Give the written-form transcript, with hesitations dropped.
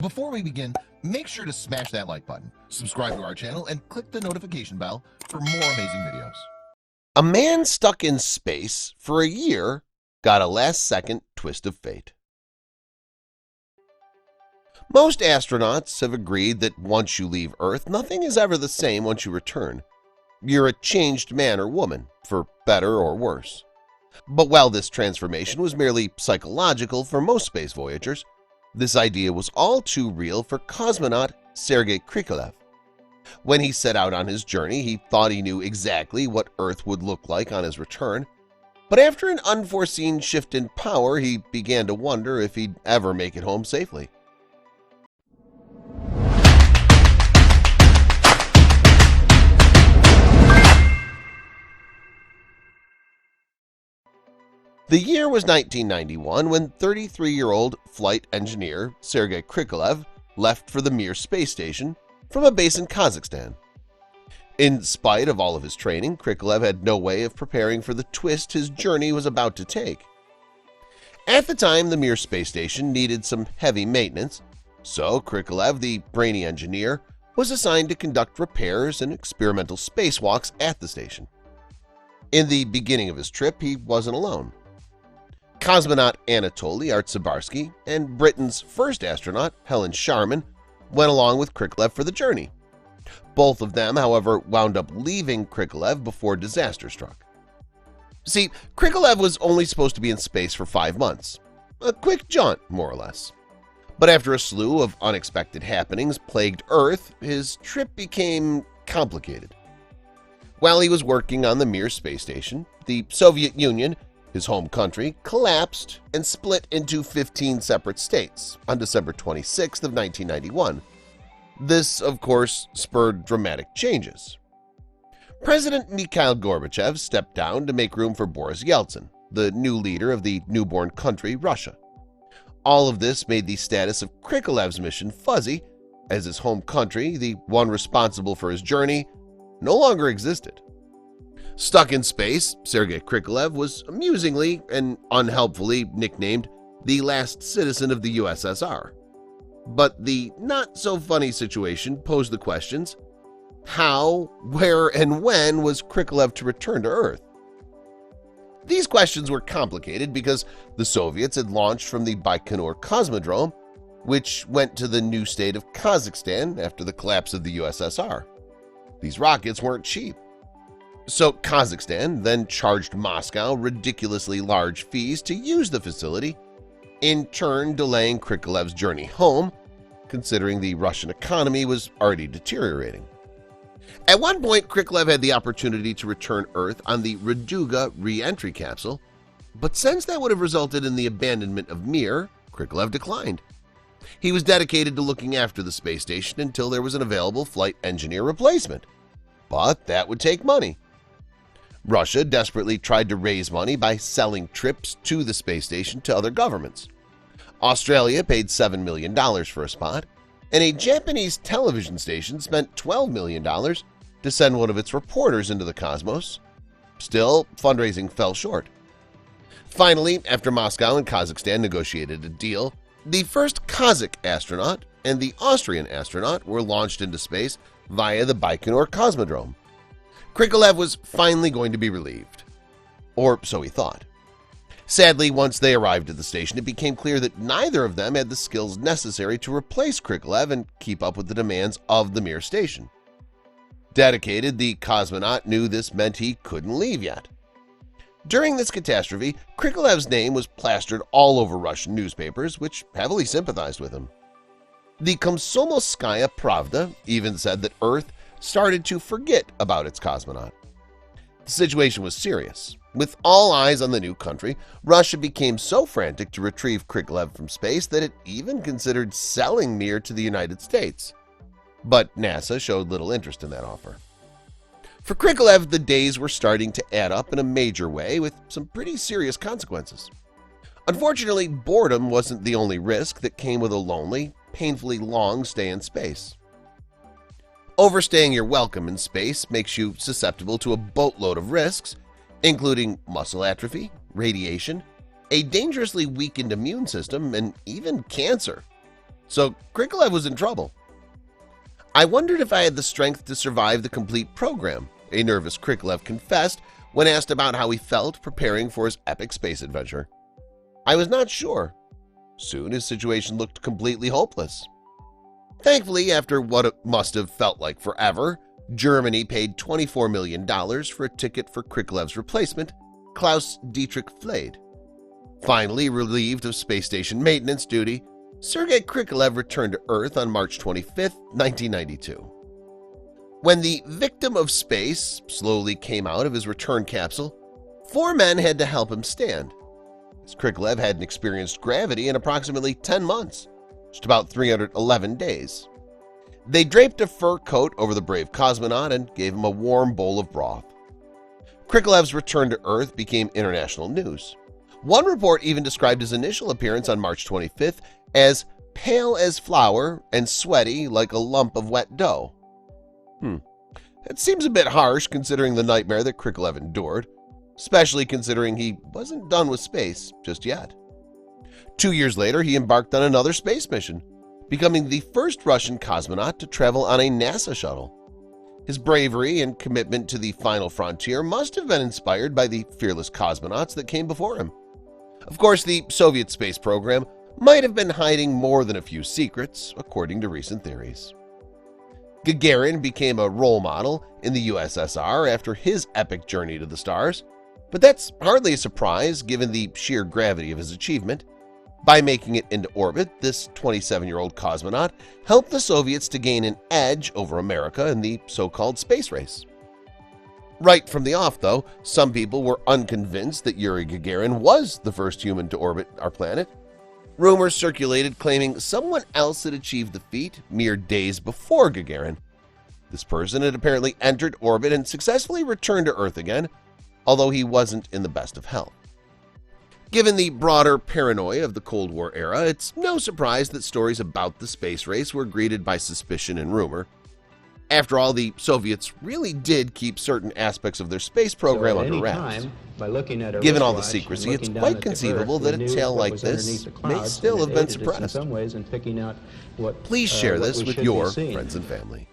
Before we begin, make sure to smash that like button, subscribe to our channel, and click the notification bell for more amazing videos. A man stuck in space for a year got a last-second twist of fate. Most astronauts have agreed that once you leave Earth, nothing is ever the same once you return. You're a changed man or woman, for better or worse. But while this transformation was merely psychological for most space voyagers, this idea was all too real for cosmonaut Sergei Krikalev. When he set out on his journey, he thought he knew exactly what Earth would look like on his return, but after an unforeseen shift in power, he began to wonder if he'd ever make it home safely. The year was 1991 when 33-year-old flight engineer Sergei Krikalev left for the Mir space station from a base in Kazakhstan. In spite of all of his training, Krikalev had no way of preparing for the twist his journey was about to take. At the time, the Mir space station needed some heavy maintenance, so Krikalev, the brainy engineer, was assigned to conduct repairs and experimental spacewalks at the station. In the beginning of his trip, he wasn't alone. Cosmonaut Anatoly Artsebarsky and Britain's first astronaut, Helen Sharman, went along with Krikalev for the journey. Both of them, however, wound up leaving Krikalev before disaster struck. See, Krikalev was only supposed to be in space for 5 months, a quick jaunt, more or less. But after a slew of unexpected happenings plagued Earth, his trip became complicated. While he was working on the Mir space station, the Soviet Union, his home country, collapsed and split into 15 separate states on December 26th of 1991. This, of course, spurred dramatic changes. President Mikhail Gorbachev stepped down to make room for Boris Yeltsin, the new leader of the newborn country, Russia. All of this made the status of Krikalev's mission fuzzy, as his home country, the one responsible for his journey, no longer existed. Stuck in space, Sergei Krikalev was amusingly and unhelpfully nicknamed the last citizen of the USSR. But the not-so-funny situation posed the questions: how, where, and when was Krikalev to return to Earth? These questions were complicated because the Soviets had launched from the Baikonur Cosmodrome, which went to the new state of Kazakhstan after the collapse of the USSR. These rockets weren't cheap. So Kazakhstan then charged Moscow ridiculously large fees to use the facility, in turn delaying Krikalev's journey home, considering the Russian economy was already deteriorating. At one point, Krikalev had the opportunity to return Earth on the Raduga re-entry capsule, but since that would have resulted in the abandonment of Mir, Krikalev declined. He was dedicated to looking after the space station until there was an available flight engineer replacement, but that would take money. Russia desperately tried to raise money by selling trips to the space station to other governments. Australia paid $7 million for a spot, and a Japanese television station spent $12 million to send one of its reporters into the cosmos. Still, fundraising fell short. Finally, after Moscow and Kazakhstan negotiated a deal, the first Kazakh astronaut and the Austrian astronaut were launched into space via the Baikonur Cosmodrome. Krikalev was finally going to be relieved. Or so he thought. Sadly, once they arrived at the station, it became clear that neither of them had the skills necessary to replace Krikalev and keep up with the demands of the Mir station. Dedicated, the cosmonaut knew this meant he couldn't leave yet. During this catastrophe, Krikalev's name was plastered all over Russian newspapers, which heavily sympathized with him. The Komsomolskaya Pravda even said that Earth started to forget about its cosmonaut. The situation was serious. With all eyes on the new country, Russia became so frantic to retrieve Krikalev from space that it even considered selling Mir to the United States. But NASA showed little interest in that offer. For Krikalev, the days were starting to add up in a major way with some pretty serious consequences. Unfortunately, boredom wasn't the only risk that came with a lonely, painfully long stay in space. Overstaying your welcome in space makes you susceptible to a boatload of risks, including muscle atrophy, radiation, a dangerously weakened immune system, and even cancer. so Krikalev was in trouble. "I wondered if I had the strength to survive the complete program," a nervous Krikalev confessed when asked about how he felt preparing for his epic space adventure. "I was not sure. Soon his situation looked completely hopeless." Thankfully, after what it must have felt like forever, Germany paid $24 million for a ticket for Krikalev's replacement, Klaus Dietrich Flade. Finally relieved of space station maintenance duty, Sergei Krikalev returned to Earth on March 25, 1992. When the victim of space slowly came out of his return capsule, 4 men had to help him stand, as Krikalev hadn't experienced gravity in approximately 10 months, just about 311 days. They draped a fur coat over the brave cosmonaut and gave him a warm bowl of broth. Krikalev's return to Earth became international news. One report even described his initial appearance on March 25th as pale as flour and sweaty like a lump of wet dough. That seems a bit harsh considering the nightmare that Krikalev endured, especially considering he wasn't done with space just yet. 2 years later, he embarked on another space mission, becoming the first Russian cosmonaut to travel on a NASA shuttle. His bravery and commitment to the final frontier must have been inspired by the fearless cosmonauts that came before him. Of course, the Soviet space program might have been hiding more than a few secrets, according to recent theories. Gagarin became a role model in the USSR after his epic journey to the stars, but that's hardly a surprise given the sheer gravity of his achievement. By making it into orbit, this 27-year-old cosmonaut helped the Soviets to gain an edge over America in the so-called space race. Right from the off, though, some people were unconvinced that Yuri Gagarin was the first human to orbit our planet. Rumors circulated claiming someone else had achieved the feat mere days before Gagarin. This person had apparently entered orbit and successfully returned to Earth again, although he wasn't in the best of health. Given the broader paranoia of the Cold War era, it's no surprise that stories about the space race were greeted by suspicion and rumor. After all, the Soviets really did keep certain aspects of their space program under wraps. Given all the secrecy, it's quite conceivable that a tale like this may still have been suppressed. Please share this with your friends and family.